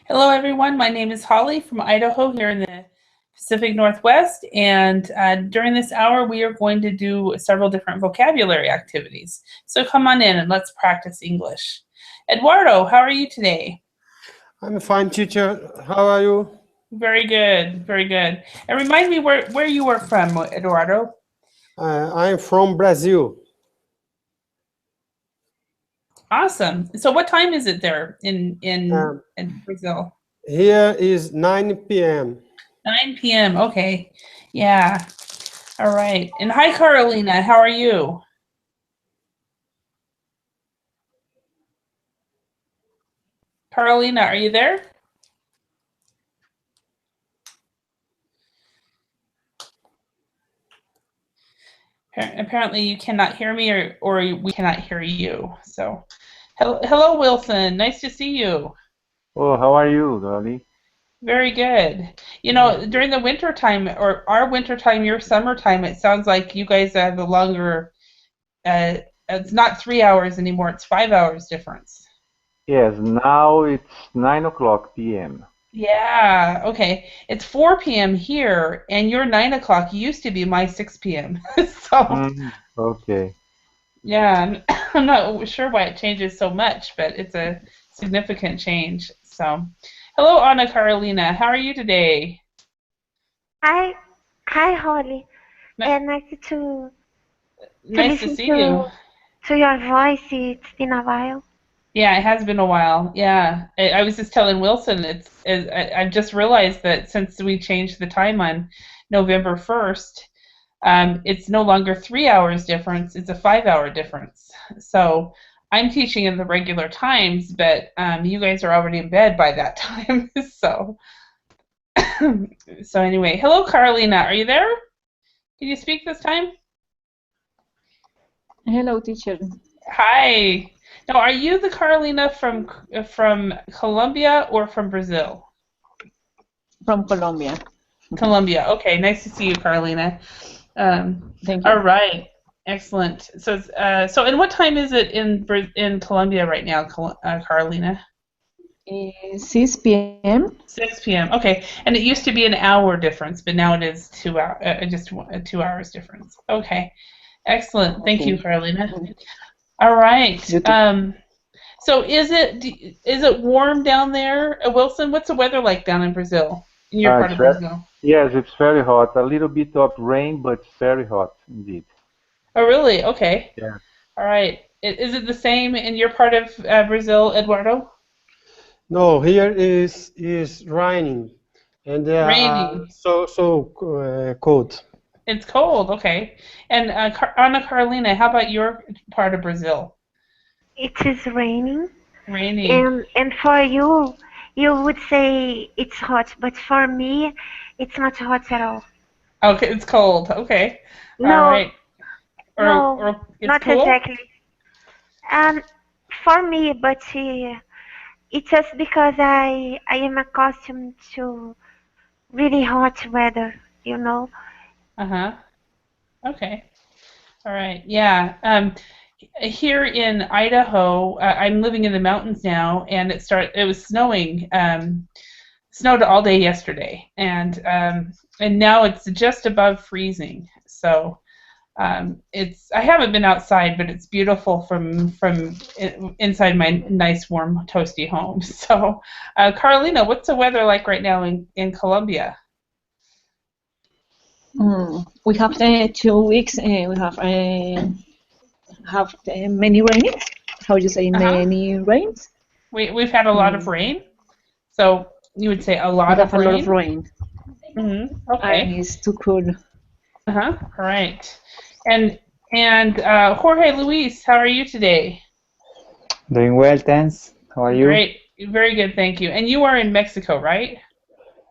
Hello, everyone. My name is Holly from Idaho here in the Pacific Northwest. And during this hour, we are going to do several different vocabulary activities. So come on in and let's practice English. Eduardo, how are you today? I'm fine, teacher. How are you? Very good, very good. And remind me where you are from, Eduardo. I'm from Brazil. Awesome. So what time is it there Um, in Brazil? Here is 9 p.m. 9 p.m. Okay. Yeah. All right. And hi, Carolina. How are you? Carolina, are you there? Apparently you cannot hear me or we cannot hear you. So, hello, Wilson. Nice to see you. Oh, how are you, Dolly? Very good. You know, during the winter time or our winter time, your summertime, it sounds like you guys have a longer, uh, it's not 3 hours anymore, it's 5 hours difference. Yes, now it's 9 o'clock p.m. Yeah, okay. It's 4 p.m. here, and your 9 o'clock used to be my 6 p.m. So, Okay. yeah, I'm not sure why it changes so much, but it's a significant change. So, hello, Anna Carolina. How are you today? Hi, hi, Holly. N- And nice to Nice to listen see you. to your voice. It's been a while. Yeah, it has been a while. Yeah, I was just telling Wilson. I've just realized that since we changed the time on November 1st, it's no longer 3 hours difference, it's a 5 hour difference. So I'm teaching in the regular times, but you guys are already in bed by that time. So, so anyway, hello, Carolina. Are you there? Can you speak this time? Hello, teacher. Hi. Now, are you the Carolina from Colombia or from Brazil? From Colombia. Colombia. Okay, nice to see you, Carolina. Thank All you. right, excellent. And what time is it in Colombia right now, Carolina? 6 p.m. 6 p.m. Okay, and it used to be an hour difference, but now it is 2 hour, just 2 hours difference. Okay, excellent. Thank you, Okay. Carolina. All right. You too. So is it warm down there, Wilson? What's the weather like down in Brazil, in your part It's of very, Brazil? yes, it's very hot. A little bit of rain, but it's very hot indeed. Oh, really? Okay. Yeah. All right. Is it the same in your part of Brazil, Eduardo? No, here is raining, and Raining. cold. It's cold. Okay. And Anna Carolina, how about your part of Brazil? It is raining, Raining. and for you, you would say it's hot, but for me, it's not hot at all. Okay, it's cold. Okay. All No, right. no, Or it's not cool? exactly. And for me, but it's just because I am accustomed to really hot weather, you know. Uh-huh. Okay. All right. Yeah. Here in Idaho, I'm living in the mountains now, and it was snowing. Snowed all day yesterday, and now it's just above freezing. So it's I haven't been outside, but it's beautiful from inside my nice warm toasty home. So, Carolina, what's the weather like right now in Colombia? We have 2 weeks. We have many rains. How you say Uh-huh. many rains? We've had a lot of Mm, rain. So you would say a we lot of have a lot of rain? rain, and Okay. it's too cool. Uh-huh. All right. And and Jorge Luis, how are you today? Doing well, thanks. How are you? Great. Very good, thank you. And you are in Mexico, right?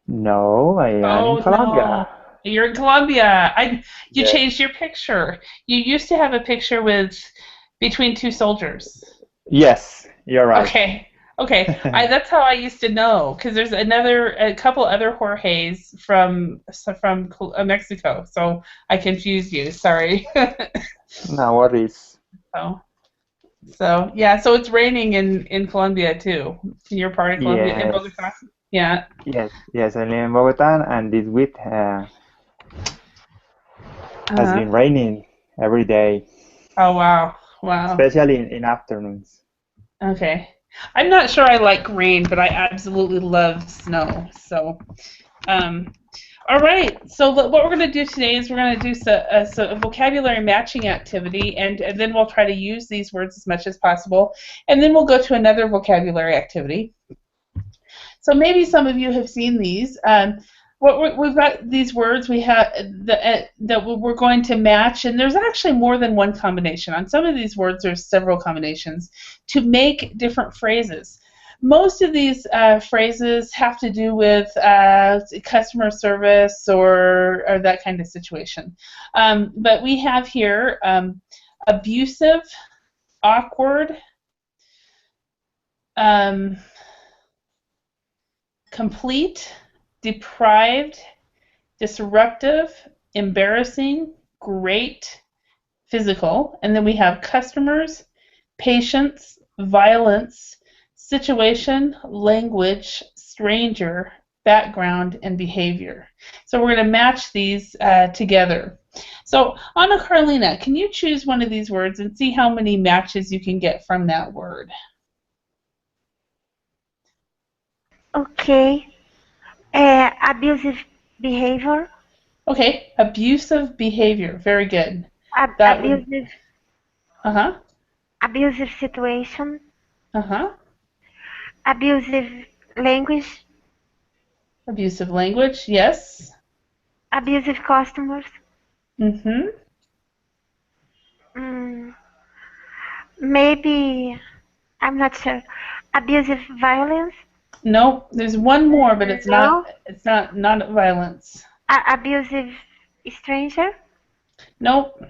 No, I am in Oh Colombia. no. You're in Colombia. You Yes. changed your picture. You used to have a picture with between two soldiers. Yes, you're right. Okay. Okay. That's how I used to know because there's a couple other Jorges from Mexico. So I confused you. Sorry. No worries. So So yeah, so it's raining in Colombia too. In your part of Colombia, in Yes, Bogota. Yeah. yes. I live in Bogota, and this week has Uh-huh. been raining every day, Oh wow. Wow. especially in afternoons. Okay. I'm not sure I like rain, but I absolutely love snow. So, um, all right. So what we're going to do today is we're going to do a vocabulary matching activity, and then we'll try to use these words as much as possible, and then we'll go to another vocabulary activity. So maybe some of you have seen these. We've got these words we have that we're going to match, and there's actually more than one combination. On some of these words, there's several combinations to make different phrases. Most of these phrases have to do with customer service or that kind of situation. But we have here abusive, awkward, um, complete, deprived, disruptive, embarrassing, great, physical. And then we have customers, patience, violence, situation, language, stranger, background, and behavior. So we're going to match these together. So Anna Carolina, can you choose one of these words and see how many matches you can get from that word? Okay. Abusive behavior. Okay, abusive behavior. Very good. Ab That would, abusive uh-huh, abusive situation. uh-huh. Abusive language. Abusive language, yes. Abusive customers. Mm-hmm. Mm, maybe I'm not sure. Abusive violence. Nope, there's one more, but No. it's not violence. Abusive stranger. Nope.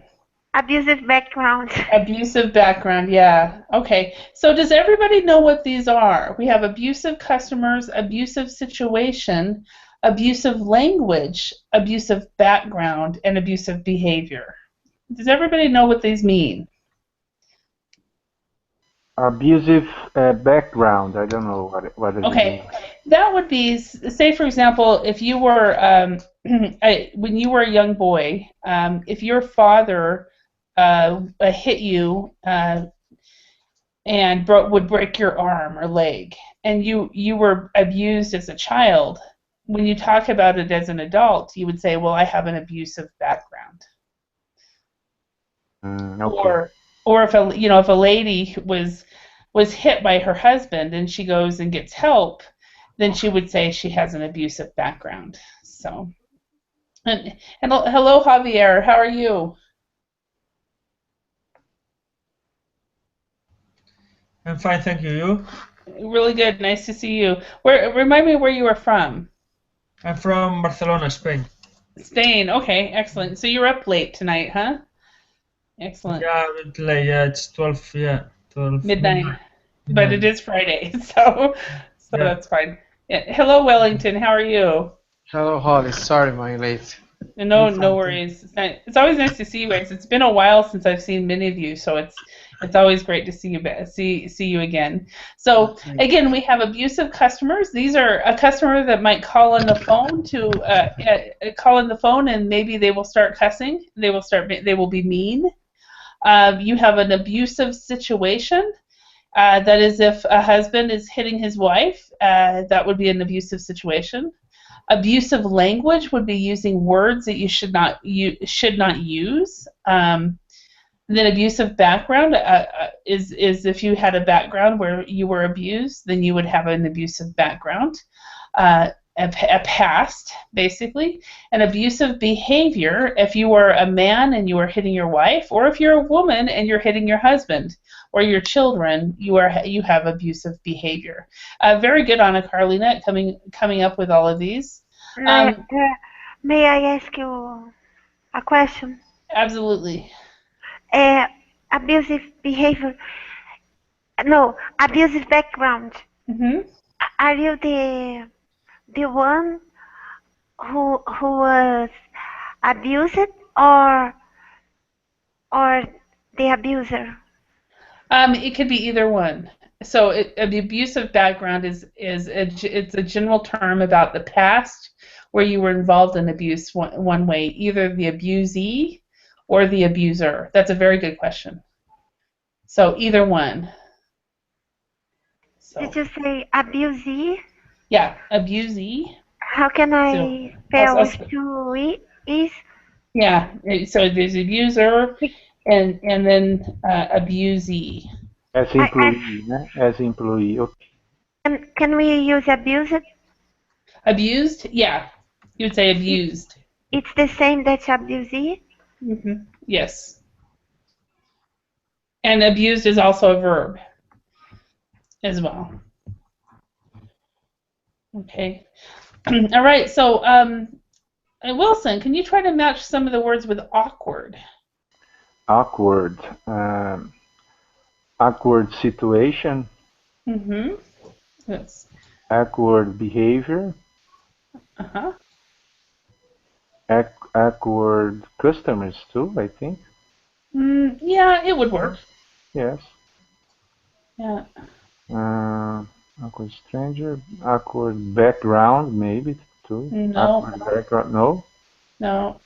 Abusive background. Abusive background, yeah. Okay. So does everybody know what these are? We have abusive customers, abusive situation, abusive language, abusive background, and abusive behavior. Does everybody know what these mean? Abusive background. I don't know what does it Okay, mean. that would be, say, for example, if you were, when you were a young boy, if your father hit you and would break your arm or leg, and you were abused as a child, when you talk about it as an adult, you would say, well, I have an abusive background. Okay. Or if if a lady was hit by her husband and she goes and gets help, then she would say she has an abusive background. So, and hello, Javier. How are you? I'm fine, thank you. You? Really good. Nice to see you. Remind me where you are from. I'm from Barcelona, Spain. Spain. Okay, excellent. So you're up late tonight, huh? Excellent. Yeah, a bit late. Yeah, it's 12. Yeah, 12 Midnight. midnight. But it Midnight. is Friday, so Yeah. that's fine. Yeah. Hello, Wellington. How are you? Hello, Holly. Sorry, my late. No, I'm no fine, thank worries. It's always nice to see you guys. It's been a while since I've seen many of you, so it's always great to see you see you again. you. So Thank again, we have abusive customers. These are a customer that might call on the phone call on the phone, and maybe they will start cussing. They will be mean. You have an abusive situation. That is, if a husband is hitting his wife, that would be an abusive situation. Abusive language would be using words that you should not use. Then abusive background is if you had a background where you were abused, then you would have an abusive background. A past, basically. An abusive behavior, if you were a man and you were hitting your wife, or if you're a woman and you're hitting your husband or your children, you have abusive behavior. Very good, Anna Carolina, coming up with all of these. May, may I ask you a question? Absolutely. Abusive behavior. No, abusive background. Mm-hmm. Are you the one who was abused or the abuser? It could be either one. So the abusive background it's a general term about the past where you were involved in abuse one way, either the abusee or the abuser. That's a very good question. So either one. So Did you say abusee? yeah, abusee. How can So I spell with also, two e's? yeah. So there's abuser and then abusee. As I employee, né? As employee. Okay. can we use abused? Abused? Yeah, you would say It, abused. it's the same that abusee? Yes. And abused is also a verb as well. Okay. All right. So, Wilson, can you try to match some of the words with awkward? Awkward. Awkward situation. Yes. Awkward behavior. Uh-huh. Awkward customers too, I think. Yeah, it would work. Yes. Yeah. Awkward stranger. Awkward background, maybe too. No. Awkward background. No. No.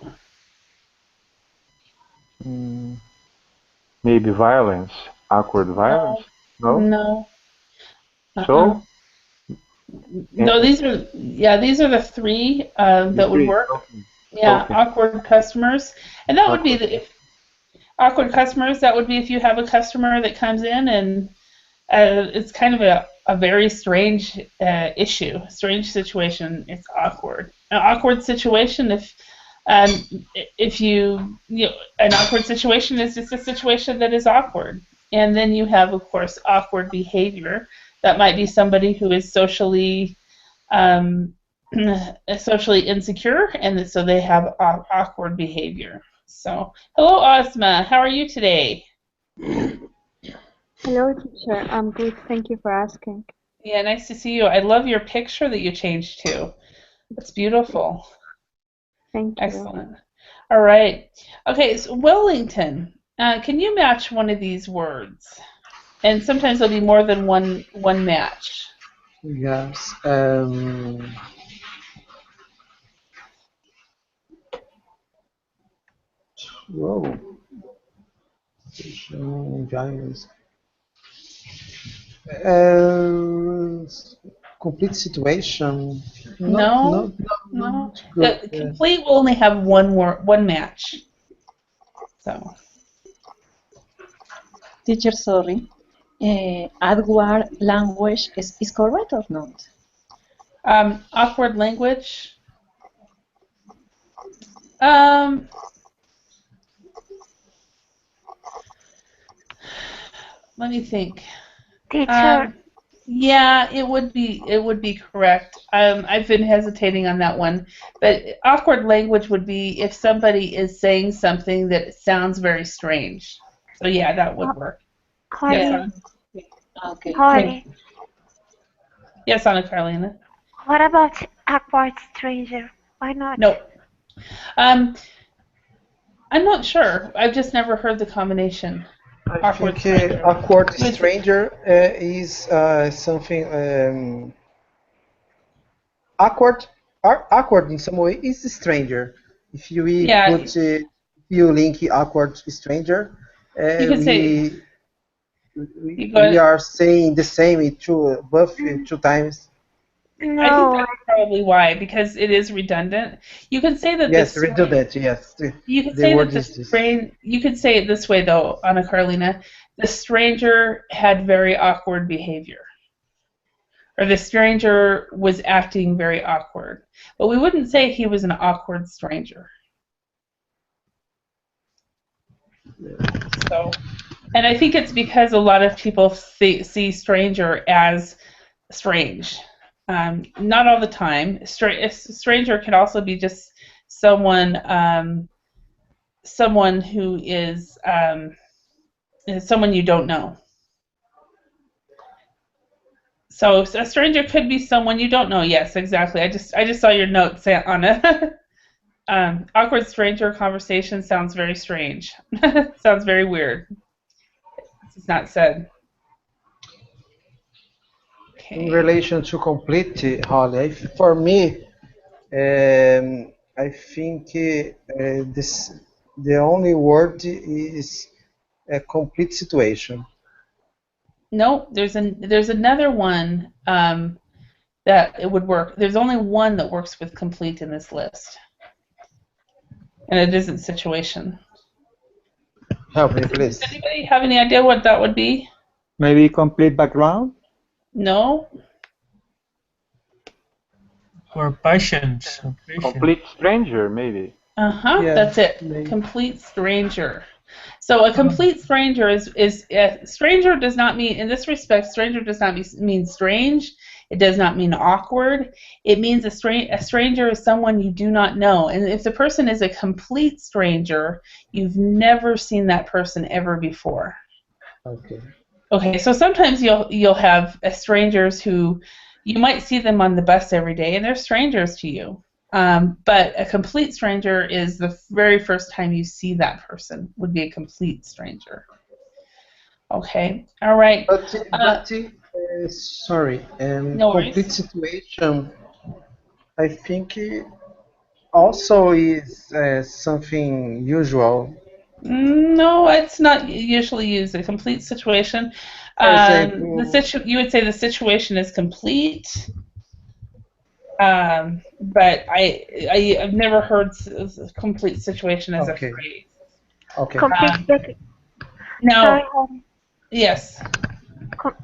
Maybe violence. Awkward violence. No. No. So. No, these are the three that would work. Okay. Yeah, Okay. awkward customers, and that would be if awkward customers. That would be if you have a customer that comes in and it's kind of a very strange issue, strange situation. It's awkward. An awkward situation if you an awkward situation is just a situation that is awkward, and then you have of course awkward behavior. That might be somebody who is socially socially insecure, and so they have awkward behavior. So, hello, Ozma. How are you today? Hello, teacher. I'm good. Thank you for asking. Yeah, nice to see you. I love your picture that you changed to. It's beautiful. Thank you. Excellent. All right. Okay, so Wellington, can you match one of these words? And sometimes there'll be more than one match. Yes. Whoa. Environments. Complete situation. No. Not good. Complete will only have one match. So. Teacher, sorry. Awkward language is correct or not? Awkward language. Let me think. Teacher. Yeah, it would be correct. I've been hesitating on that one, but awkward language would be if somebody is saying something that sounds very strange. So yeah, that would work. Holly. Yes, Okay. Holly. Yes, Anna Carolina. What about awkward stranger? Why not? No. I'm not sure. I've just never heard the combination. I think awkward stranger is something awkward in some way is a stranger. If you put you link awkward stranger, you can say we are saying the same both two times. No. I think that's probably why, because it is redundant. You can say that. Yes, redundant. Yes. You can say that you could say it this way though, Anna Carolina. The stranger had very awkward behavior, or the stranger was acting very awkward. But we wouldn't say he was an awkward stranger. So, and I think it's because a lot of people see stranger as strange. Not all the time. A stranger can also be just someone who is someone you don't know. So a stranger could be someone you don't know. Yes, exactly. I just saw your note, Anna. Awkward stranger conversation sounds very strange. Sounds very weird. It's not said. Okay. In relation to complete, Holly, for me, I think this the only word is a complete situation. No, there's another one that it would work. There's only one that works with complete in this list, and it isn't situation. Help me, please. Does anybody have any idea what that would be? Maybe complete background? No? Or patience. Complete stranger, maybe. Uh-huh, Yeah, that's it. maybe. Complete stranger. So a complete stranger is stranger does not mean, in this respect, stranger does not mean strange. It does not mean awkward. It means a stranger is someone you do not know. And if the person is a complete stranger, you've never seen that person ever before. Okay. Okay, so sometimes you'll have strangers who you might see them on the bus every day, and they're strangers to you. But a complete stranger is the very first time you see that person would be a complete stranger. Okay, all right. Sorry, No complete worries. situation, I think also is something usual. No, it's not usually used. A complete situation. For example, You would say the situation is complete. But I've never heard complete situation as a okay, phrase. okay. Now, Sorry, yes,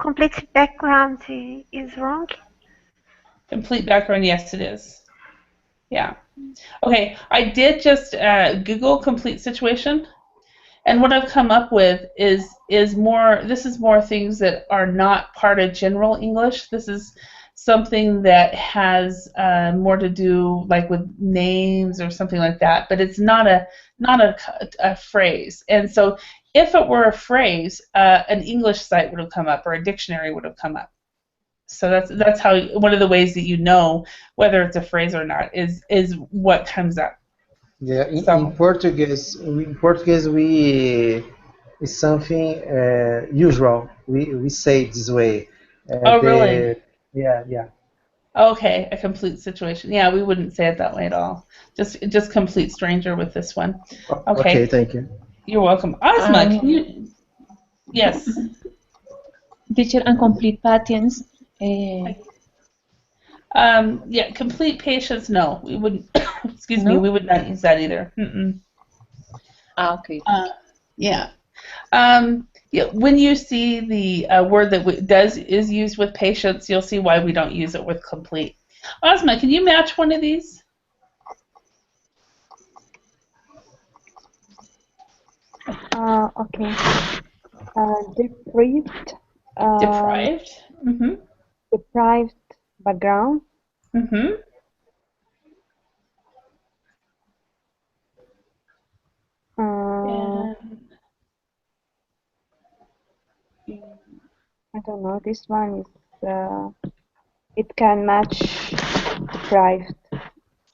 complete background is wrong. complete background. Yes, it is. Yeah. Okay, I did just Google complete situation, and what I've come up with is more. This is more things that are not part of general English. This is something that has more to do like with names or something like that, but it's not a phrase. And so, if it were a phrase, an English site would have come up or a dictionary would have come up. So that's how one of the ways that you know whether it's a phrase or not is what comes up. Yeah, in Portuguese, we is something usual. We say it this way. Oh, really? Yeah. Okay, a complete situation. Yeah, we wouldn't say it that way at all. Just complete stranger with this one. Okay, Okay. thank you. You're welcome. Ozma, can you? Yes. Teacher, and complete patience. Yeah, complete patience. No, we wouldn't. Excuse me, we would not use that either. Mm-mm. Okay. Yeah. Yeah. When you see the word that is used with patience, you'll see why we don't use it with complete. Ozma, can you match one of these? Okay. Deprived. Deprived. Mm-hmm. Deprived background. Mm-hmm. I don't know. This one is. It can match deprived.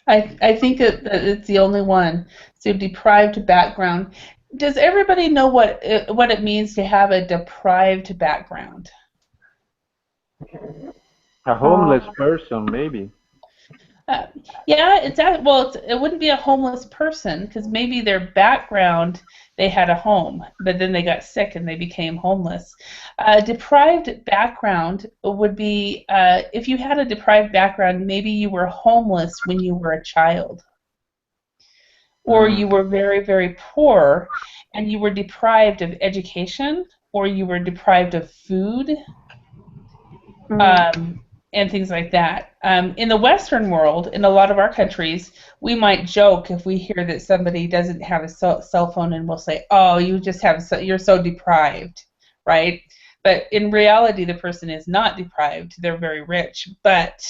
I think that it's the only one. So deprived background. Does everybody know what it means to have a deprived background? A homeless person, maybe. Yeah, it wouldn't be a homeless person because maybe their background, they had a home, but then they got sick and they became homeless. Deprived background would be if you had a deprived background, maybe you were homeless when you were a child, or you were very, very poor and you were deprived of education, or you were deprived of food. And things like that. In the Western world, in a lot of our countries, we might joke if we hear that somebody doesn't have a cell phone, and we'll say, "Oh, you're so deprived," right? But in reality, the person is not deprived; they're very rich. But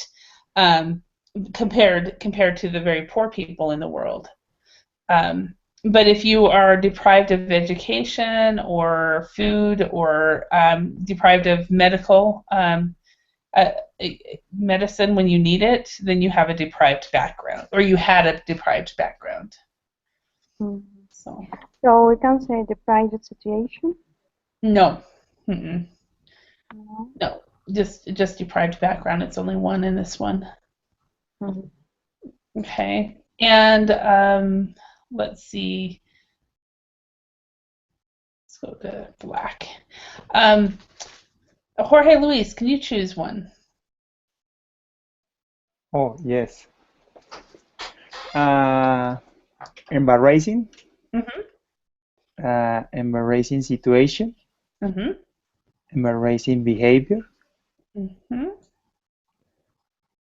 compared to the very poor people in the world. But if you are deprived of education or food or deprived of medical medicine when you need it, then you have a deprived background, or you had a deprived background. So we can say deprived situation? No. Mm-mm. No. No, just deprived background. It's only one in this one. Mm-hmm. Okay. And let's see. Let's go to black. Jorge Luis, can you choose one? Oh, yes. Embarrassing, Mm-hmm. embarrassing situation, Mm-hmm. embarrassing behavior, Mm-hmm.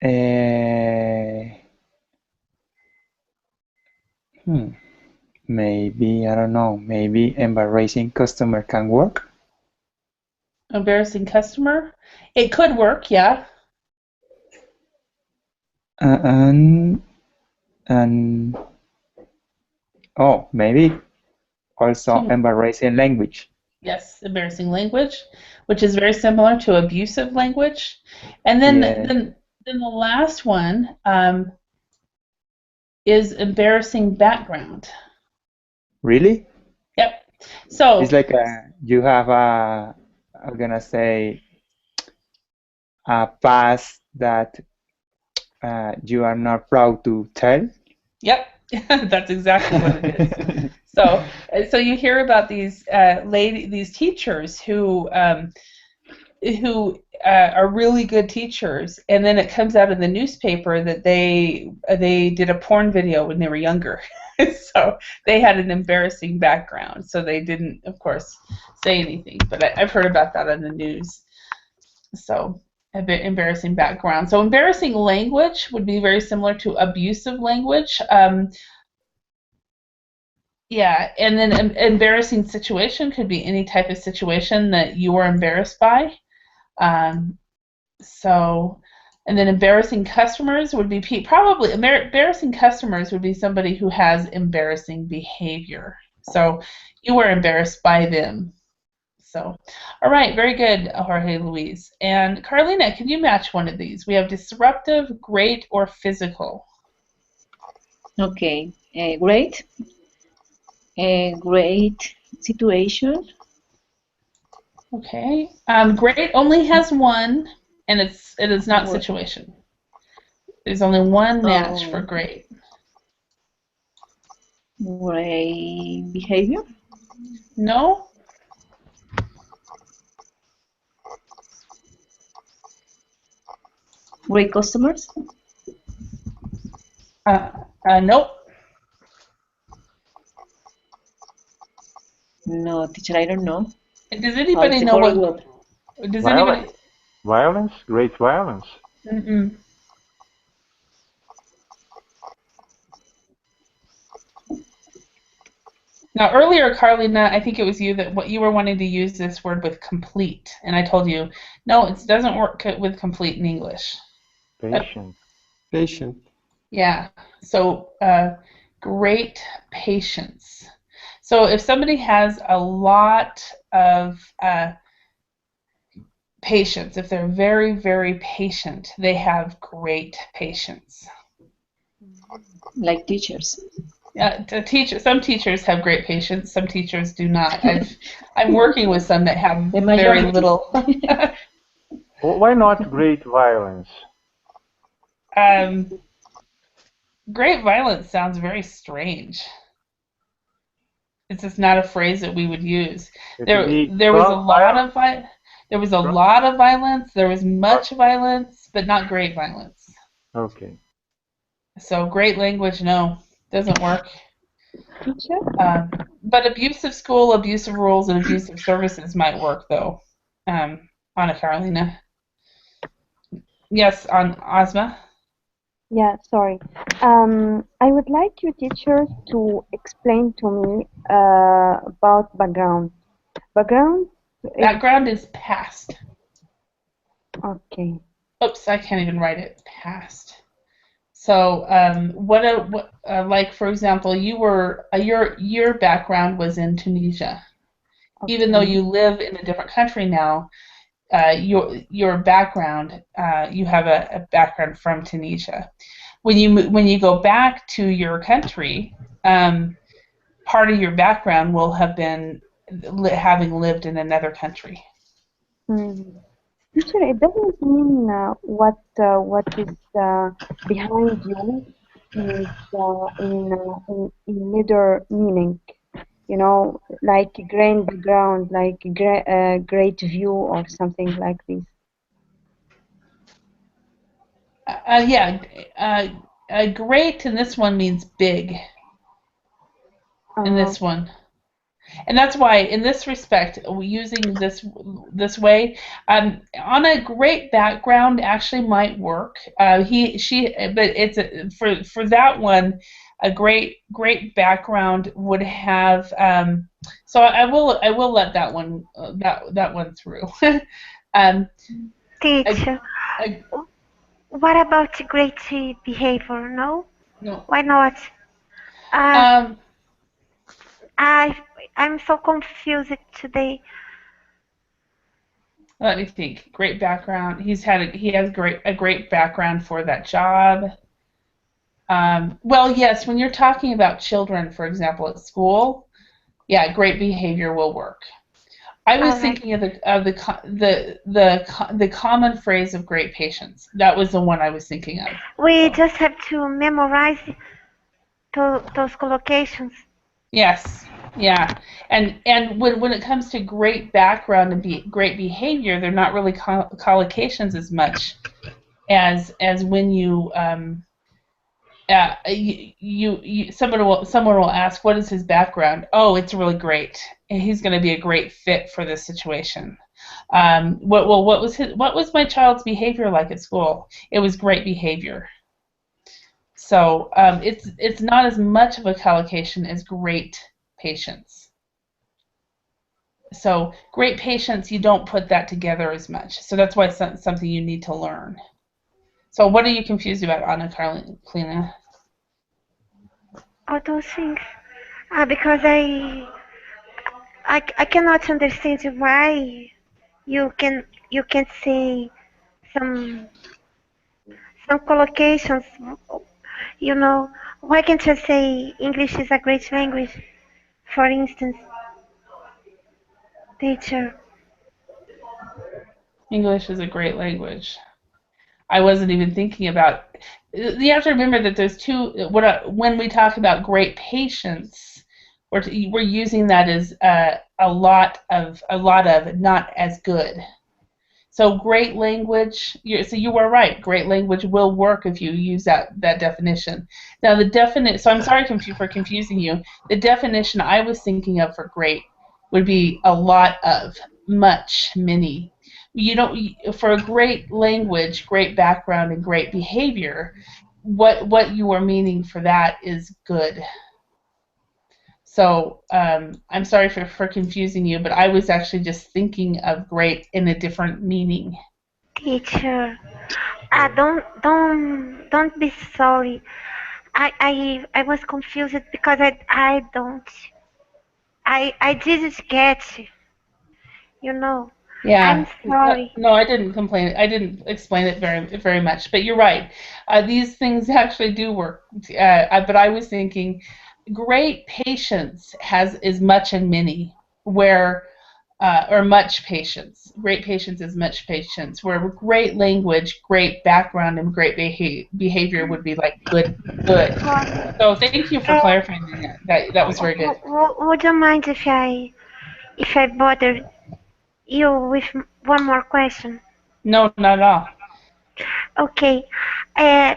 uh, maybe, I don't know, maybe embarrassing customer can work. Embarrassing customer. It could work, yeah. And oh, maybe also Two. embarrassing language. Yes, embarrassing language, which is very similar to abusive language. And then Yeah, then the last one is embarrassing background. really? Yep. So It's like you have a, I'm gonna say, a past that you are not proud to tell. yep, that's exactly what it is. So you hear about these these teachers who are really good teachers, and then it comes out in the newspaper that they did a porn video when they were younger. So they had an embarrassing background, so they didn't, of course, say anything. But I've heard about that on the news. So a bit embarrassing background. So embarrassing language would be very similar to abusive language. Yeah, and then embarrassing situation could be any type of situation that you were embarrassed by. Um, So, and then embarrassing customers would be probably embarrassing customers would be somebody who has embarrassing behavior. So you were embarrassed by them. So, all right, very good, Jorge Luis. And Carlina, can you match one of these? We have disruptive, great, or physical. Okay, great. Great situation. Okay. Great only has one, and it is not Gr- situation. There's only one match for Oh, great. great behavior. No? Great customers. Nope. No, teacher, I don't know. Does How is anybody the know correct what? word? Does Violence. anybody? Violence. Great violence. Mm-mm. Now, earlier, Carlina, I think it was you that what you were wanting to use this word with complete, and I told you, no, it doesn't work with complete in English. Patient. Patient. Yeah. So, great patience. So, if somebody has a lot of patience, if they're very, very patient, they have great patience. Like teachers. Some teachers have great patience. Some teachers do not. I'm working with some that have The very majority. little. Why not great violence? um, Great violence sounds very strange. It's just not a phrase that we would use. It could There be there was a strong lot violence. of there was a Strong. lot of violence. There was Strong. much violence, but not great violence. Okay. So great language, no, doesn't work. Teacher? But abusive school, abusive rules, and abusive services might work though. Anna Carolina. Yes, on Ozma. Yeah, sorry. I would like you teachers to explain to me about background. Background, it's Background is past. okay. Oops, I can't even write it. Past. So, like for example, you were your background was in Tunisia, even though Okay. you live in a different country now. Your background, you have a background from Tunisia. When you go back to your country, part of your background will have been having lived in another country. Mm. Teacher, it doesn't mean what is behind you is in neither meaning. You know, like grand background, like great view or something like this. Yeah, great in this one means big in Uh, this one. And that's why, in this respect, using this way, on a great background actually might work. But it's for that one, a great background would have. So I will let that one that one through. um, a, Teacher, a, what about great behavior? No? no. Why not? Uh, Um, I I'm so confused today. Let me think. Great background. He has a great background for that job. Well, yes, when you're talking about children, for example, at school, yeah, great behavior will work. I was All right. thinking of the common phrase of great patience. That was the one I was thinking of. We So just have to memorize those collocations. yes, yeah, and when it comes to great background and great behavior, they're not really collocations as much as when you someone will ask, what is his background? Oh, it's really great. He's going to be a great fit for this situation. What was my child's behavior like at school? It was great behavior. So it's not as much of a collocation as great patience. So great patience, you don't put that together as much. So that's why it's something you need to learn. So what are you confused about, Anna Carolina? All those things. Because I cannot understand why you can say some some collocations. You know, why can't you say English is a great language, for instance, teacher? English is a great language. I wasn't even thinking about. You have to remember that there's two. When we talk about great patience, we're using that as a lot of, not as good. So great language. So you were right. Great language will work if you use that definition. Now the definite. So I'm sorry for confusing you. The definition I was thinking of for great would be a lot of, much, many. You don't, for a great language, great background, and great behavior. What you are meaning for that is good. So I'm sorry for confusing you, but I was actually just thinking of great in a different meaning. Teacher, don't be sorry. I was confused because I didn't get, you know. I'm Yeah, sorry. no, I didn't complain. I didn't explain it very much. But you're right. These things actually do work. But I was thinking, great patience is much and many, where or much patience. Great patience is much patience. Where great language, great background, and great behavior would be like good, good. Sorry. So thank you for Uh, clarifying that. That was very good. would you mind if I bother you with one more question? No, not at all. Okay. Uh,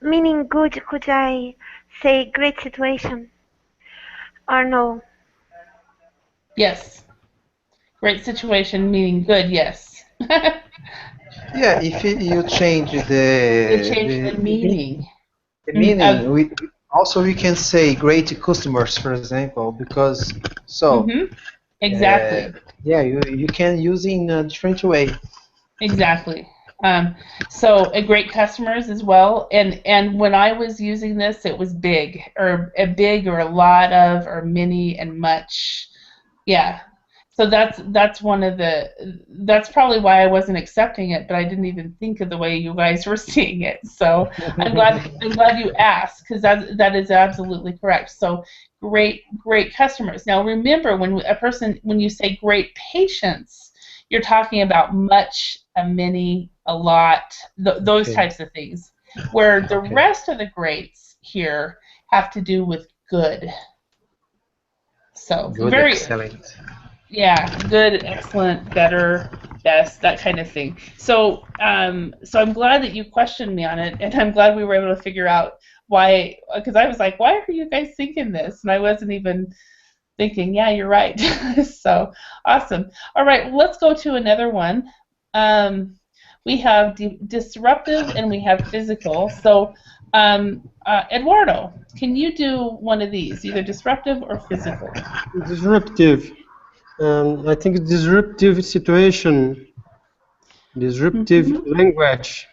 meaning good, could I say great situation or no? Yes. Great situation meaning good, yes. Yeah, if you change You change the meaning. the meaning, we can say great customers, for example, because so uh, Exactly. yeah, you can use in a different way. Exactly. So a great customers as well. And when I was using this, it was big or a big or a lot of or many and much. Yeah. So that's one of that's probably why I wasn't accepting it, but I didn't even think of the way you guys were seeing it. So I'm glad you asked, because that is absolutely correct. So great customers. Now remember, when you say great patience, you're talking about much, a many, a lot, those types of things. Where the rest of the greats here have to do with good. So good, very excellent. Yeah, good, excellent, better, best, that kind of thing. So so I'm glad that you questioned me on it, and I'm glad we were able to figure out why, because I was like, why are you guys thinking this? And I wasn't even thinking, yeah, you're right. So awesome. All right, let's go to another one. We have disruptive and we have physical. So Eduardo, can you do one of these, either disruptive or physical? Disruptive. I think disruptive situation, disruptive language,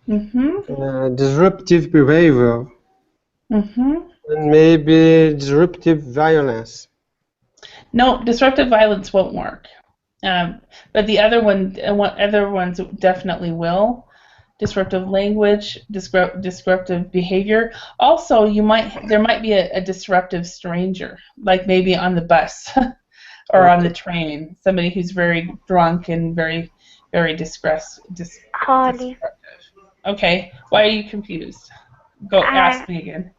disruptive behavior, and maybe disruptive violence. No, disruptive violence won't work. But the other other ones definitely will. Disruptive language, disruptive behavior. Also, there might be a disruptive stranger, like maybe on the bus or on the train, somebody who's very drunk and very, very disruptive. Okay, why are you confused? Go ask me again.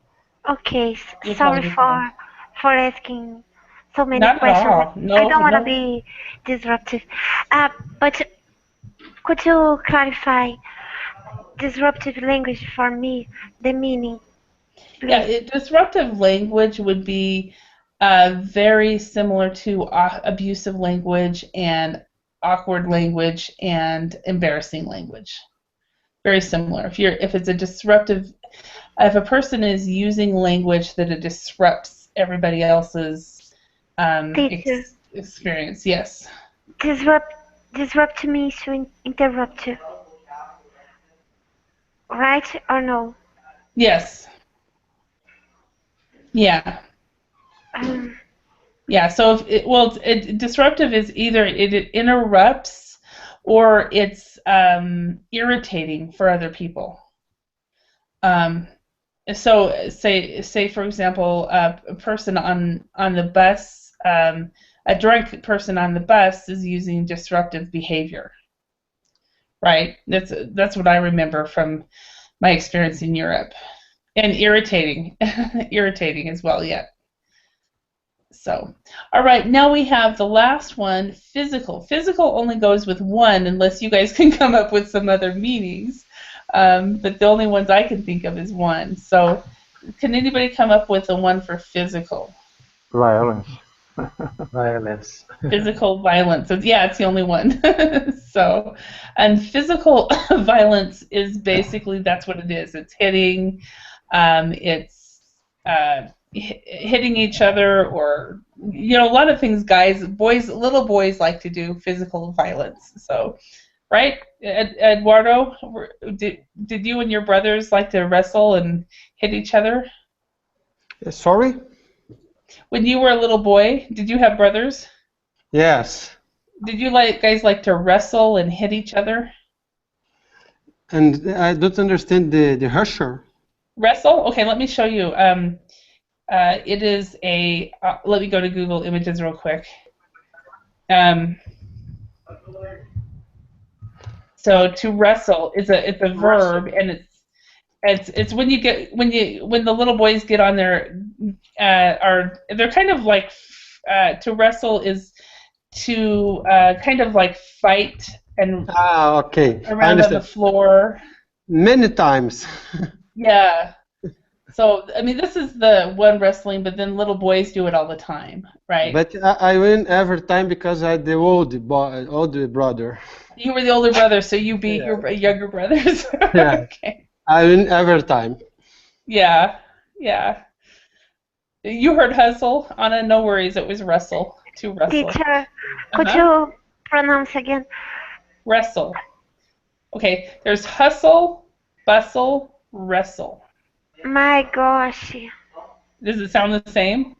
Okay, sorry for asking so many Not questions. at all. No, I don't want to no. be disruptive. But could you clarify disruptive language for me, the meaning, please? Yeah, disruptive language would be very similar to abusive language and awkward language and embarrassing language. Very similar. If it's a disruptive, if a person is using language that it disrupts everybody else's experience, yes. Disrupt means to interrupt you, right or no? Yes. Yeah. Yeah. So disruptive is either it interrupts or it's irritating for other people. So say for example, a person on the bus, a drunk person on the bus is using disruptive behavior, right? That's what I remember from my experience in Europe, and irritating, irritating as well. Yeah. So, all right, now we have the last one, physical. Physical only goes with one unless you guys can come up with some other meanings. But the only ones I can think of is one. So, can anybody come up with a one for physical? Violence. Violence. Physical violence. Yeah, it's the only one. So, and physical violence is basically, that's what it is. It's hitting, it's hitting each other, or a lot of things little boys like to do, physical violence. So, right, Eduardo, did you and your brothers like to wrestle and hit each other? Sorry? When you were a little boy, did you have brothers? Yes. Did you guys like to wrestle and hit each other? And I don't understand the harsher. Wrestle? Okay, let me show you. It is a. Let me go to Google Images real quick. So to wrestle it's a verb, and it's when the little boys get on their they're kind of like to wrestle is to kind of like fight and okay. around on the floor. Many times. Yeah. So, I mean, this is the one wrestling, but then little boys do it all the time, right? But I win every time because I'm the older brother. You were the older brother, so you beat your younger brothers? Yeah. Okay. I win every time. Yeah, yeah. You heard hustle, Anna, no worries, it was wrestle, to wrestle. Teacher, could you pronounce again? Wrestle. Okay, there's hustle, bustle, wrestle. My gosh. Does it sound the same?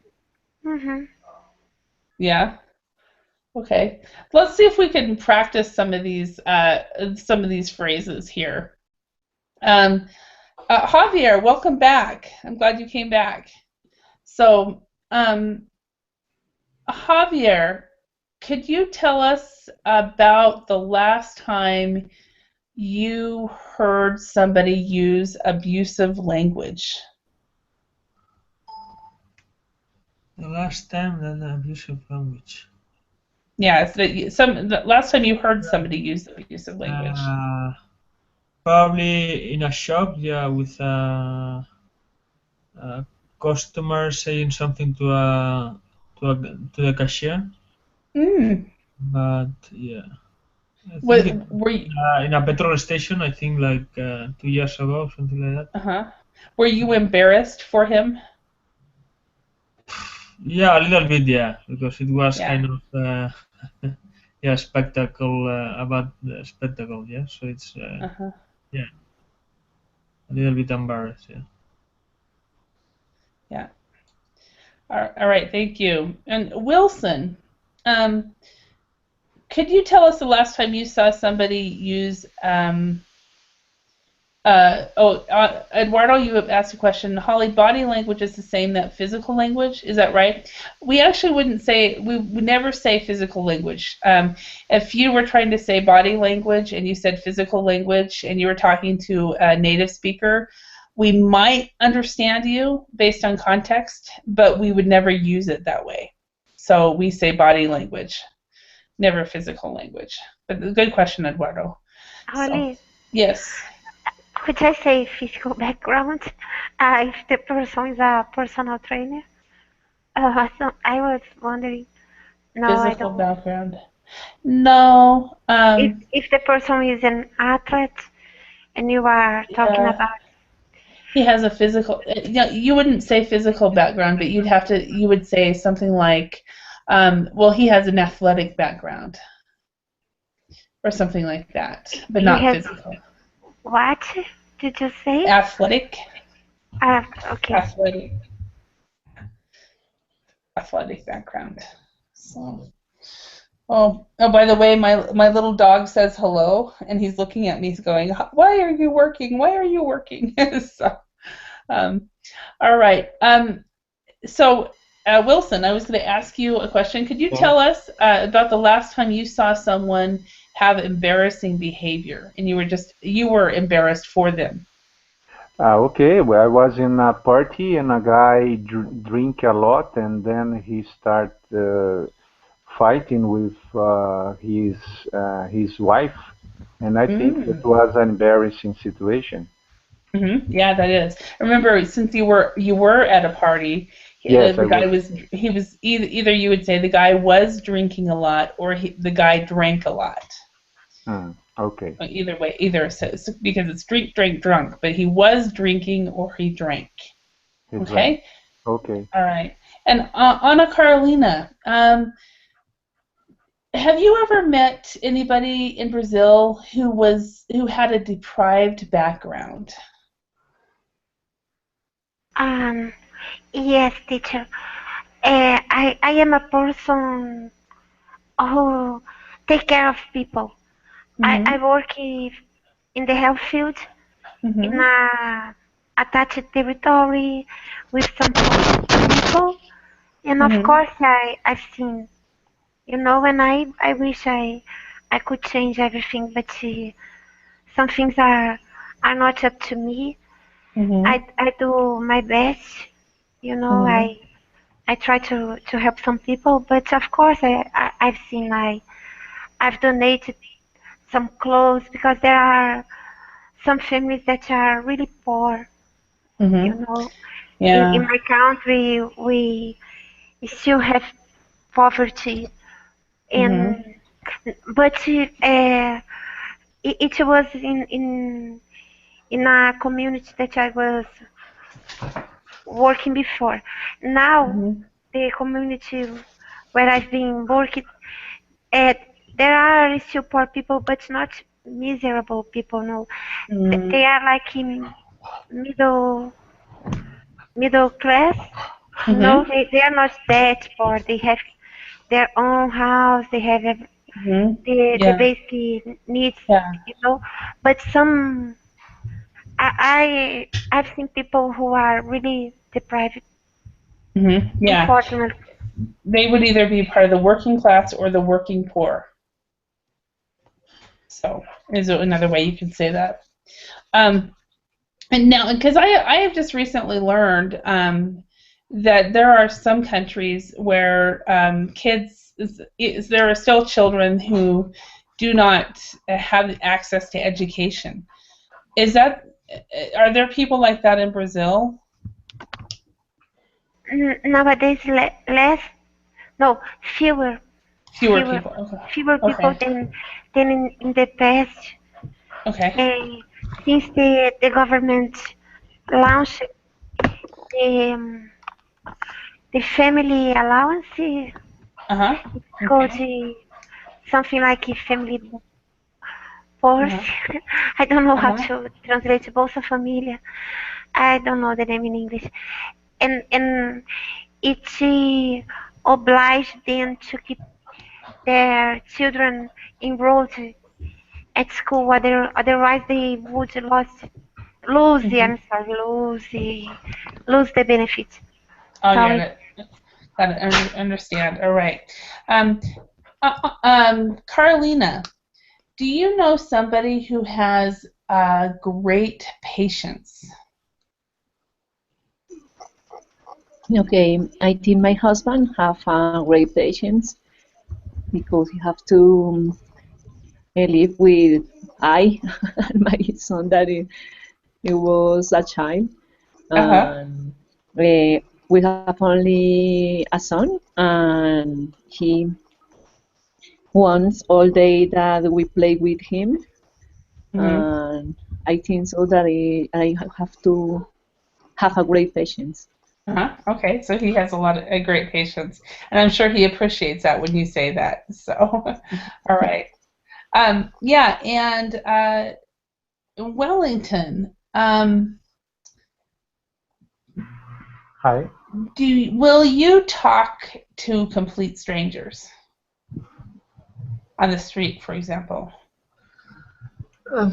Mm-hmm. Yeah. Okay. Let's see if we can practice some of these phrases here. Javier, welcome back. I'm glad you came back. So, Javier, could you tell us about the last time you heard somebody use abusive language? The last time that abusive language. Yeah, the last time you heard somebody use abusive language. Probably in a shop, yeah, with a customer saying something to the cashier. But yeah, I think Were you, in a petrol station, I think like 2 years ago, something like that. Were you embarrassed for him? Yeah, a little bit, yeah, because it was kind of yeah, spectacle about the spectacle, yeah. So it's yeah, a little bit embarrassed, yeah. Yeah. All right, thank you. And Wilson, could you tell us the last time you saw somebody use Eduardo, you have asked a question. Holly, body language is the same that physical language. Is that right? We actually wouldn't say, we never say physical language. If you were trying to say body language and you said physical language and you were talking to a native speaker, we might understand you based on context, but we would never use it that way. So we say body language, never physical language. But good question, Eduardo. Holly, so, yes. could I say physical background? If the person is a personal trainer? So I was wondering. No, I Physical don't. background. No. If the person is an athlete and you are talking about. He has a physical. You wouldn't say physical background, but you would say something like, well, he has an athletic background, or something like that, but not physical. What did you say? Athletic. Okay. Athletic background. So. Oh, by the way, my little dog says hello, and he's looking at me, going, "Why are you working? Why are you working?" So, all right. So, Wilson, I was going to ask you a question. Could you tell us about the last time you saw someone have embarrassing behavior, and you were embarrassed for them? Okay, well, I was in a party and a guy drink a lot, and then he start fighting with his wife, and I think it was an embarrassing situation. Yeah, that is. Remember, since you were at a party, yes, the guy was either you would say the guy was drinking a lot or the guy drank a lot. Okay. Either way, because it's drink, drunk, but he was drinking or he drank. Okay. Okay. All right. And Anna Carolina, have you ever met anybody in Brazil who had a deprived background? Yes, teacher. I am a person who take care of people. I work in the health field in a attached territory with some people, and of course I've seen, and I wish I could change everything, but some things are not up to me. I do my best, I try to help some people, but of course I've seen I've donated some clothes because there are some families that are really poor. Yeah. In my country we still have poverty, and but it was in a community that I was working before. Now the community where I've been working, uh, there are still poor people, but not miserable people. No, they are like in middle class. No, they are not that poor. They have their own house. They have the basic needs. But some I've seen people who are really deprived. Yeah. Unfortunately. they would either be part of the working class or the working poor. So is another way you can say that. And now, because I have just recently learned that there are some countries where there are still children who do not have access to education. Are there people like that in Brazil? Nowadays, fewer. Fewer people. Okay. Fewer people than in the past. Okay. Since the government launched the family allowance, it's called something like family Bolsa. I don't know how to translate Bolsa Familia. I don't know the name in English. And it obliged them to keep their children enrolled at school, otherwise they would lose the benefits. Oh, yeah, gotta understand. All right. Carolina, do you know somebody who has great patience? Okay, I think my husband have great patience because he have to live with I and my son that he was a child. And we have only a son, and he wants all day that we play with him. And I think so that I have to have a great patience. Okay, so he has a lot of great patience, and I'm sure he appreciates that when you say that. So, all right. Yeah, and Wellington. Hi. Will you talk to complete strangers on the street, for example?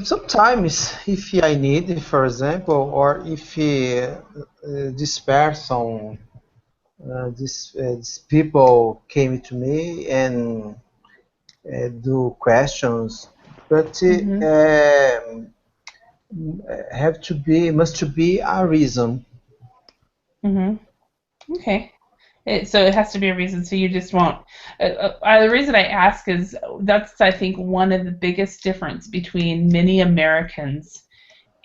Sometimes, if I need, for example, or if this person, these people came to me and do questions, but must be a reason. Okay. So it has to be a reason, so you just won't. The reason I ask is that's, I think, one of the biggest difference between many Americans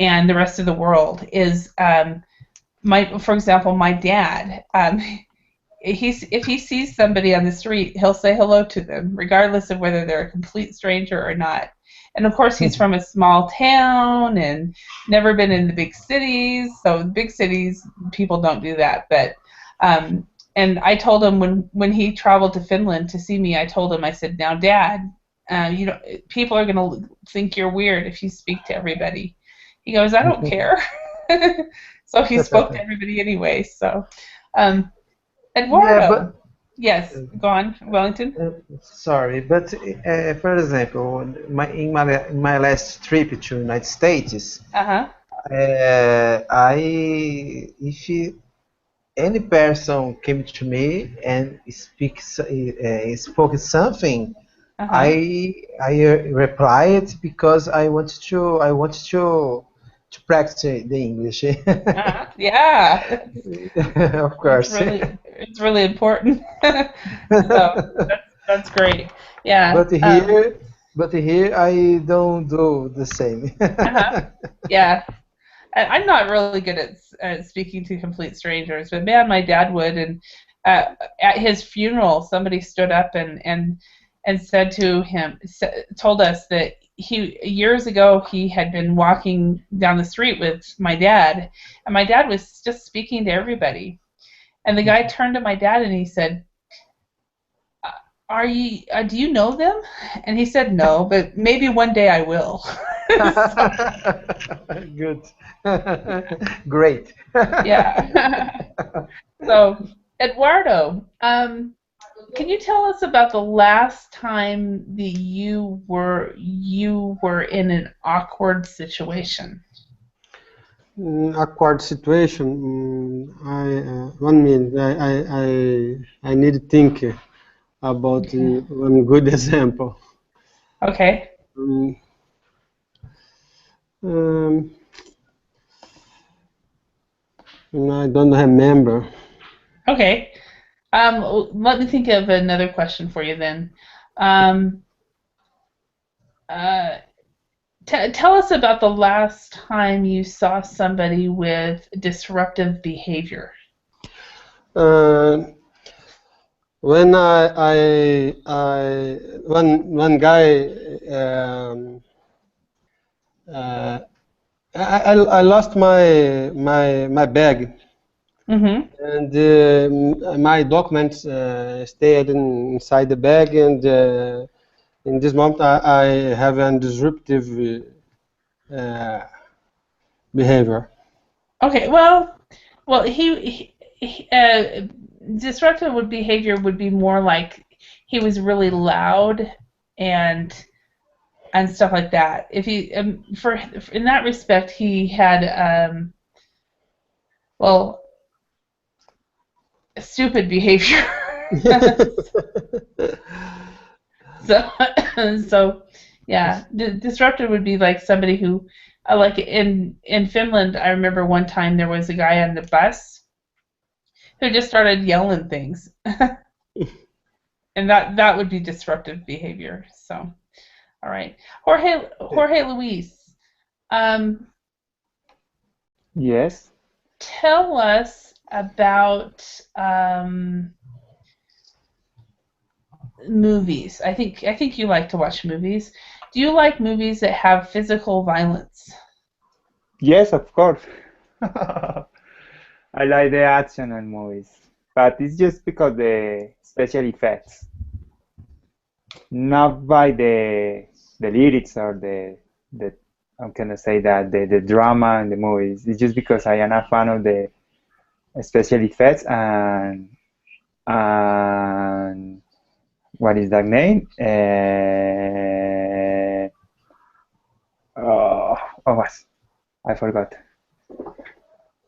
and the rest of the world is, for example, my dad. If he sees somebody on the street, he'll say hello to them, regardless of whether they're a complete stranger or not. And of course, he's from a small town and never been in the big cities. So big cities, people don't do that. But and I told him when he traveled to Finland to see me, I told him, I said, now, Dad, people are going to think you're weird if you speak to everybody. He goes, I don't care. So he spoke to everybody anyway. So. Eduardo. Yes, go on, Wellington. Sorry, but for example, in my last trip to United States, if any person came to me and spoke something, I replied because I wanted to practice the English. Yeah. Of course. It's really important. So that's great. Yeah. But here I don't do the same. Yeah. I'm not really good at speaking to complete strangers, but man, my dad would. And at his funeral, somebody stood up and said to him, told us that years ago he had been walking down the street with my dad, and my dad was just speaking to everybody. And the guy turned to my dad and he said, do you know them? And he said, no, but maybe one day I will. Good. Great. Yeah. So, Eduardo, can you tell us about the last time that you were in an awkward situation? awkward situation. 1 minute. I need to think about one good example. Okay. I don't remember. Okay. Let me think of another question for you then. Tell us about the last time you saw somebody with disruptive behavior. When one guy I lost my bag. Mm-hmm. And my documents stayed inside the bag, and in this moment I have a disruptive behavior. Okay, well, disruptive behavior would be more like he was really loud and stuff like that. If he for in that respect, he had stupid behavior. so yeah, disruptive would be like somebody who like in Finland. I remember one time there was a guy on the bus who just started yelling things. And that would be disruptive behavior. So, all right, Jorge Luis, yes. tell us about movies. I think you like to watch movies. Do you like movies that have physical violence? Yes, of course. I like the action in movies, but it's just because the special effects, not by the lyrics or the how can I say that the drama in the movies. It's just because I am a fan of the special effects and what is that name? Oh, was I forgot.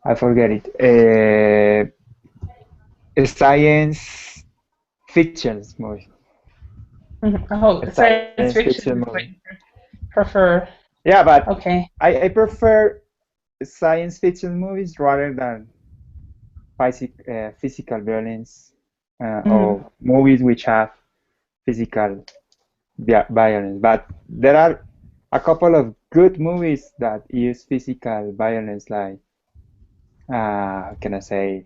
I forget it. Science fiction movie. Oh, science fiction Fiction is what movie. you prefer. Yeah, but Okay. I prefer science fiction movies rather than physical violence or movies which have physical violence. But there are a couple of good movies that use physical violence, like how can I say?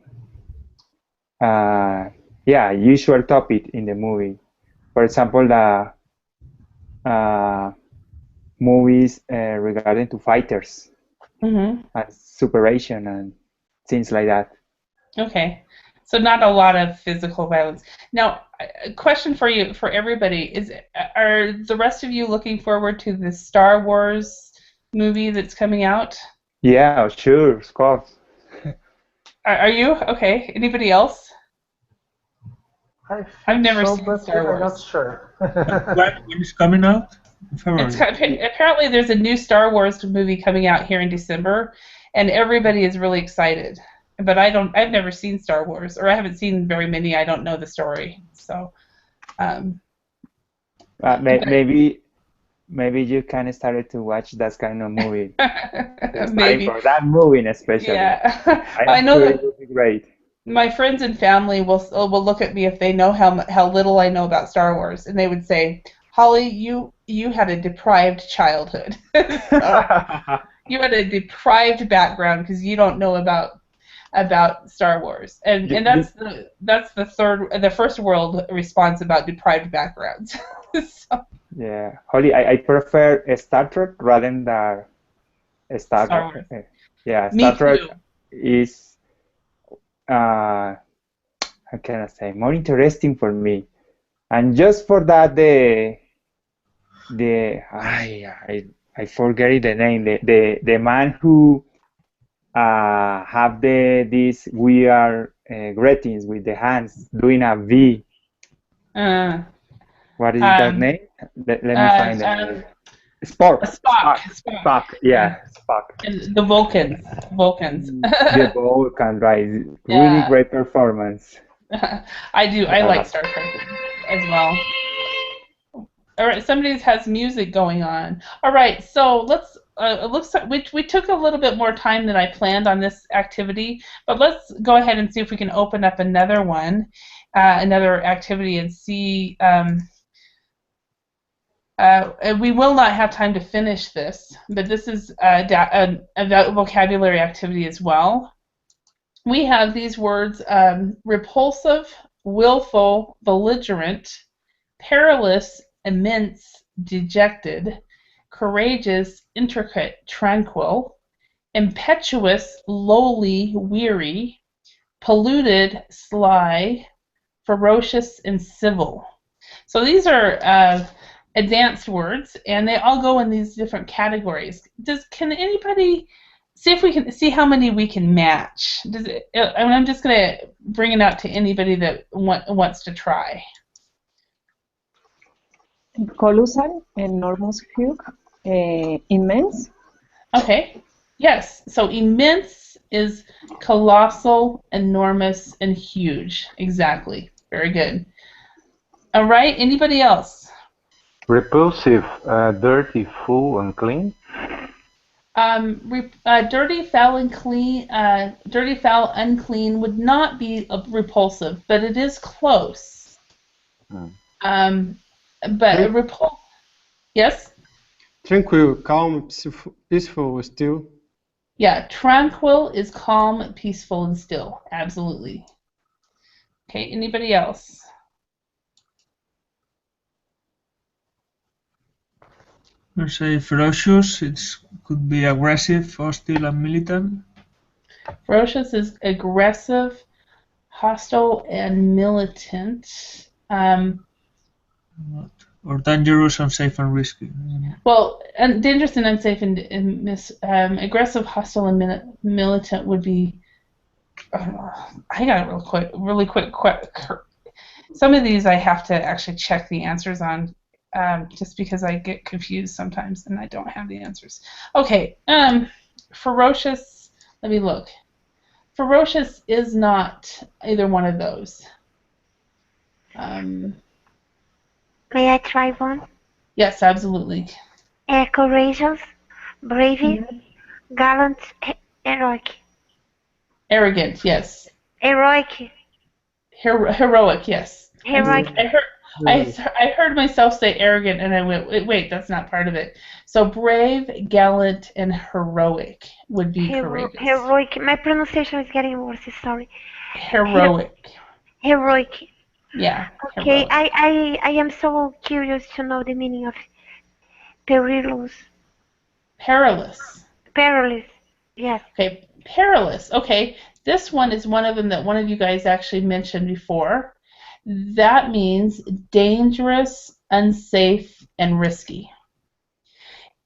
Usual topic in the movie. For example, the movies regarding to fighters and superation and things like that. Okay. So not a lot of physical violence. Now, a question for you, for everybody, are the rest of you looking forward to the Star Wars movie that's coming out? Yeah, sure, of course. Are you? Okay. Anybody else? I've never so, seen but Star Wars. I'm not sure. When is coming out? Apparently there's a new Star Wars movie coming out here in December, and everybody is really excited. But I've never seen Star Wars, or I haven't seen very many. I don't know the story. So maybe you can start to watch that kind of movie. Maybe for that movie especially. Yeah, I know that it would be great. My friends and family will look at me if they know how little I know about Star Wars, and they would say, "Holly, you had a deprived childhood. You had a deprived background because you don't know about Star Wars." And that's the first world response about deprived backgrounds. So. Yeah, Holly, I prefer Star Trek rather than Star Wars. Yeah, Star Trek is how can I say, more interesting for me, and just for that I forget the name, the man who have these weird greetings with the hands doing a V. What is that name? Let me find it. Spock. Spock. Yeah, Spock. And the Vulcans. The Vulcan, right? Really Yeah. great performance. I do. I like Star Trek as well. All right, somebody has music going on. All right, so let's. It looks like we took a little bit more time than I planned on this activity, but let's go ahead and see if we can open up another one, another activity, and see. We will not have time to finish this, but this is a vocabulary activity as well. We have these words: repulsive, willful, belligerent, perilous, immense, dejected, courageous, intricate, tranquil, impetuous, lowly, weary, polluted, sly, ferocious, and civil. So these are advanced words, and they all go in these different categories. Can anybody see if we can see how many we can match? I'm just going to bring it out to anybody that wants to try. Colossal, enormous, huge, immense. Okay. Yes. So immense is colossal, enormous, and huge. Exactly. Very good. All right. Anybody else? Repulsive, dirty, full, and clean. Dirty, foul, and clean. Dirty, foul, unclean would not be repulsive, but it is close. But repulsive. Yes. Tranquil, calm, peaceful, still. Yeah, tranquil is calm, peaceful, and still. Absolutely. Okay. Anybody else? Let's say ferocious. It could be aggressive, hostile, and militant. Ferocious is aggressive, hostile, and militant. Or dangerous, unsafe, and risky. Well, dangerous and unsafe and aggressive, hostile, and militant would be. I got it really quick. Some of these I have to actually check the answers on, just because I get confused sometimes and I don't have the answers. Okay, ferocious. Let me look. Ferocious is not either one of those. May I try one? Yes, absolutely. Courageous, brave, gallant, heroic. Arrogant, yes. Heroic. Heroic, yes. Heroic. I heard myself say arrogant, and I went, wait, that's not part of it. So brave, gallant, and heroic would be courageous. Heroic. My pronunciation is getting worse. Sorry. Heroic. Heroic. Yeah. Okay. Heroic. I am so curious to know the meaning of perilous. Perilous. Perilous. Yes. Okay. Perilous. Okay. This one is one of them that one of you guys actually mentioned before. That means dangerous, unsafe, and risky.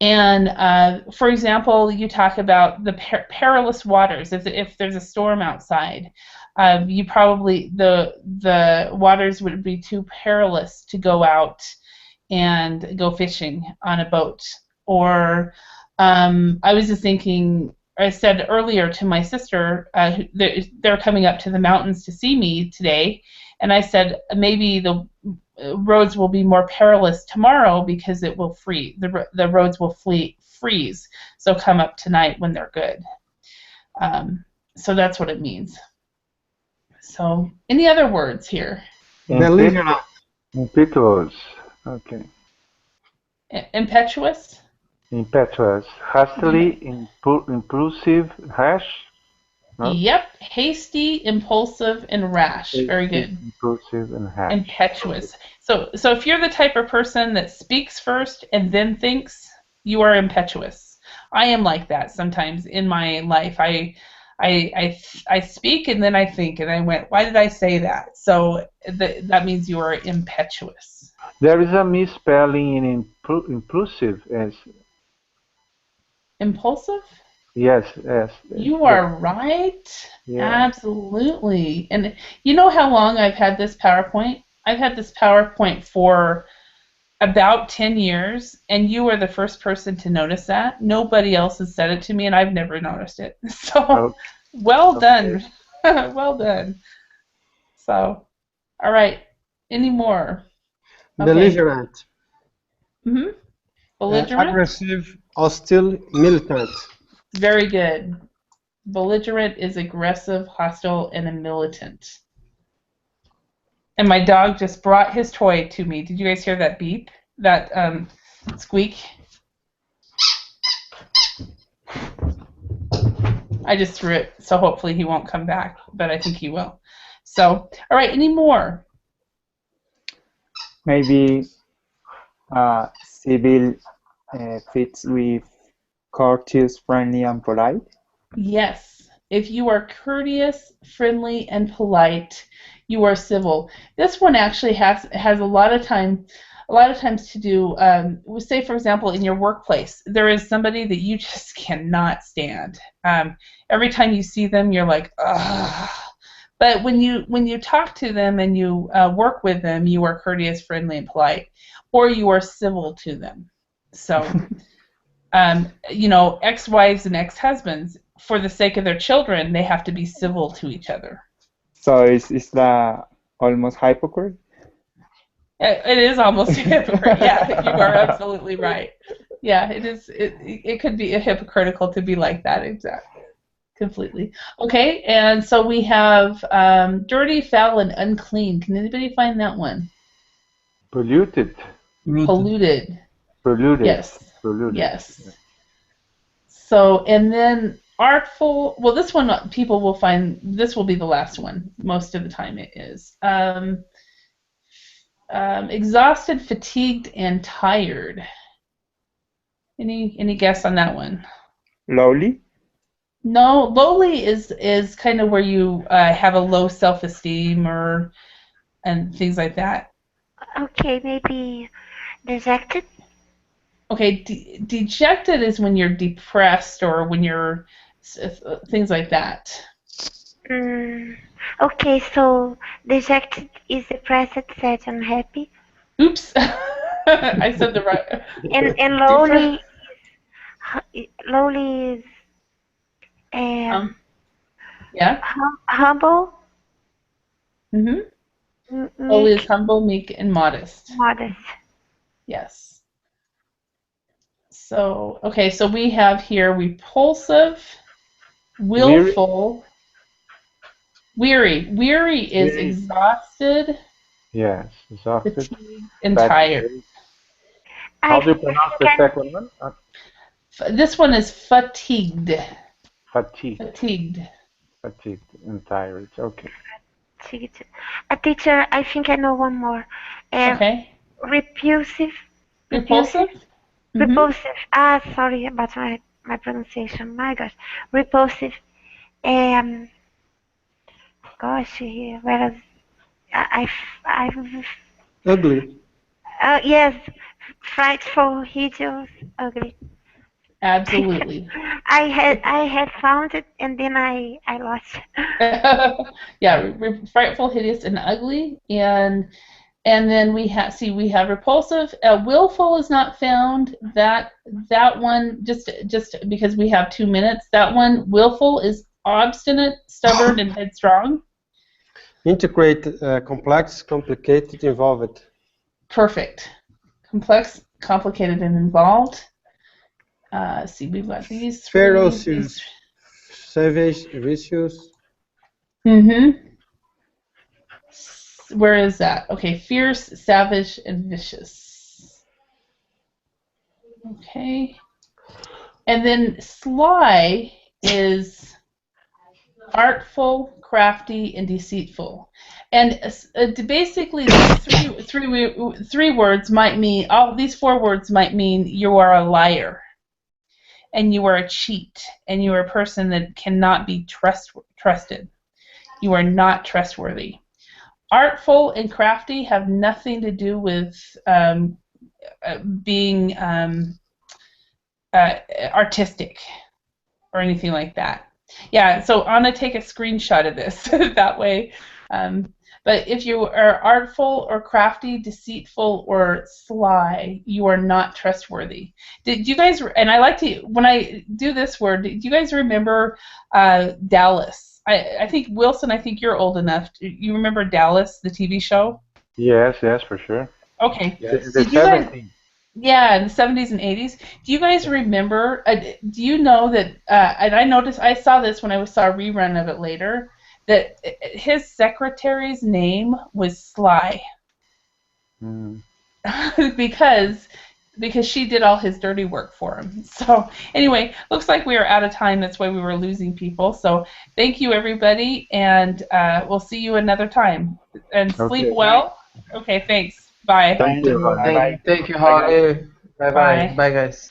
And for example, you talk about the perilous waters. If there's a storm outside, you probably the waters would be too perilous to go out and go fishing on a boat. Or I was just thinking. I said earlier to my sister, they're coming up to the mountains to see me today, and I said maybe the roads will be more perilous tomorrow because it will freeze. The roads will freeze. So come up tonight when they're good. So that's what it means. So any other words here? Impetuous. Okay. Impetuous. Impetuous, hastily, impulsive, rash. No? Yep, hasty, impulsive, and rash. Hasty, very good. Impulsive and rash. Impetuous. So if you're the type of person that speaks first and then thinks, you are impetuous. I am like that sometimes in my life. I speak and then I think, and I went, why did I say that? So that means you are impetuous. There is a misspelling in impulsive as. Impulsive? Yes. You are right. Yeah. Absolutely. And you know how long I've had this PowerPoint? I've had this PowerPoint for about 10 years, and you are the first person to notice that. Nobody else has said it to me, and I've never noticed it. So, well done. Well done. So, all right. Any more? Okay. Belligerent. Belligerent? Aggressive, hostile, militant. Very good. Belligerent is aggressive, hostile, and a militant. And my dog just brought his toy to me. Did you guys hear that beep? That squeak? I just threw it, so hopefully he won't come back, but I think he will. So, all right, any more? Maybe civil fits with courteous, friendly, and polite. Yes. If you are courteous, friendly, and polite, you are civil. This one actually has a lot of times to do. Say, for example, in your workplace, there is somebody that you just cannot stand. Every time you see them, you're like, ugh. But when you talk to them and you work with them, you are courteous, friendly, and polite, or you are civil to them. So, ex-wives and ex-husbands, for the sake of their children, they have to be civil to each other. So is that almost hypocrite? It is almost a hypocrite. Yeah, you are absolutely right. Yeah, it is. It could be hypocritical to be like that. Exactly. Completely. Okay, and so we have dirty, foul, and unclean. Can anybody find that one? Polluted. Polluted. Polluted. Yes. Polluted. Yes. So, and then artful. Well, this one people will find. This will be the last one. Most of the time, it is. Exhausted, fatigued, and tired. Any guess on that one? Lowly? No, lowly is kind of where you have a low self-esteem and things like that. Okay, maybe dejected. Okay, dejected is when you're depressed or when you're things like that. Okay, so dejected is depressed, sad, unhappy. Oops, I said the right. And lowly is yeah. Humble. Lowly is humble, meek, and modest. Modest. Yes. So, okay, so we have here repulsive, willful, weary. Weary is exhausted. Yes, exhausted. Fatigued and tired. How do you pronounce the second one? This one is fatigued. Fatigued. Fatigued. Fatigued and tired. Okay. A teacher, I think I know one more. Okay. Repulsive. Repulsive? Repulsive. Sorry about my pronunciation. My gosh. Repulsive. Gosh, whereas I've ugly. Yes, frightful, hideous, ugly. Absolutely. I had found it and then I lost. Yeah, frightful, hideous, and ugly, and then we have repulsive. Willful is not found. That one just because we have 2 minutes. That one, willful, is obstinate, stubborn, and headstrong. Integrate, complex, complicated, involved. Perfect. Complex, complicated, and involved. See, we've got these. Ferocious, savage, vicious. Where is that? Okay, fierce, savage, and vicious. Okay. And then sly is artful, crafty, and deceitful. And basically, these three words might mean, these 4 words might mean you are a liar, and you are a cheat, and you are a person that cannot be trusted. You are not trustworthy. Artful and crafty have nothing to do with being artistic or anything like that. Yeah, so Anna, take a screenshot of this that way. But if you are artful or crafty, deceitful or sly, you are not trustworthy. Did you guys? And I like to when I do this word. Do you guys remember Dallas? I think Wilson. I think you're old enough. You remember Dallas, the TV show? Yes, yes, for sure. Okay. Yes. Did you guys? Yeah, in the 70s and 80s. Do you guys remember? Do you know that? And I noticed. I saw this when I saw a rerun of it later. That his secretary's name was Sly. because she did all his dirty work for him. So anyway, looks like we are out of time. That's why we were losing people. So thank you, everybody, and we'll see you another time. And sleep well. Okay, thanks. Bye. Thank you, Holly. Bye. Bye, guys.